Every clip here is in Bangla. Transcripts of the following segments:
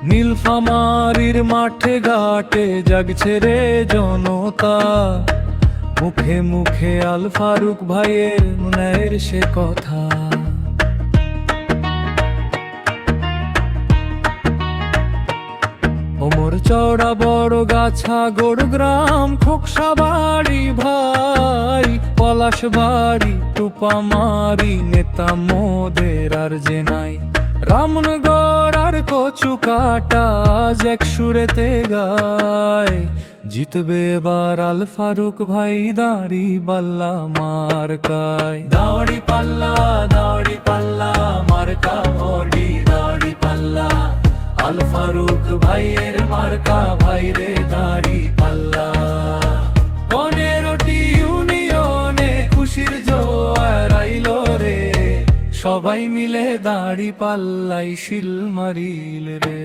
নীলফামারীর মাঠে ঘাটে জাগছে রে জনতা, মুখে মুখে আল ফারুক ভাইয়ের ন্যায়ের সে কথা। ওমর চওড়া বড় গাছা গোড়গ্রাম খোকসা বাড়ি ভাই, পলাশ বাড়ি টুপামারি নেতা মোদের আর যে নাই। রামনগর আর কচু কাটা এক সুরেতে গায়, জিতবে এবার আল ফারুক ভাই দাড়ি পাল্লা মার্কায়। দাড়ি পাল্লা মার্কা মোডি দাড়ি পাল্লা, আল ফারুক ভাইয়ের মার্কা ভাইরে দাড়ি পাল্লা। 15টি ইউনিয়নে খুশির জোয়ার আইলো রে, সবাই মিলে দাড়ি পাল্লাই শিল মারিল রে।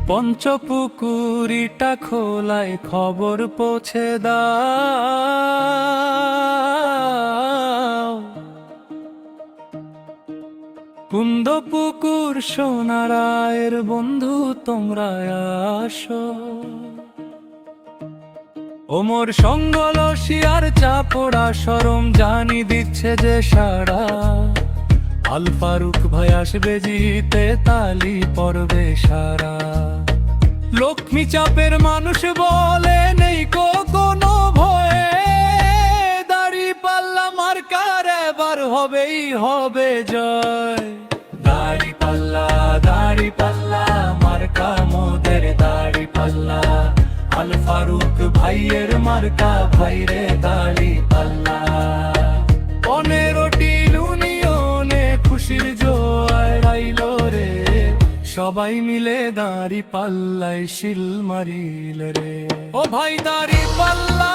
পঞ্চপুকুরিটা খোলায় খবর পৌঁছে দাও, কুন্দপুকুর সোনারায়ের বন্ধু তোমরা আসো। ওমর সঙ্গলসিয়ার চাপড়া সরম জানি দিচ্ছে যে সারা, আল ফারুক ভাই আসবে জিতে তালি পড়বে সারা। লক্ষ্মী চাপের মানুষ বলে নেই কোনো ভয়ে, দাড়ি পাল্লা মার্কার এবার হবেই হবে জয়। দাড়ি পাল্লা মার্কা মোদের দাড়ি পাল্লা, আল ফারুক ভাইয়ের মার্কা ভাইরে দাড়ি পাল্লা। 15টি ইউনিয়নে খুশির জোয়ার আইলো রে, সবাই মিলে দাড়ি পাল্লাই শিল মারিল রে। ও ভাই দাড়ি পাল্লা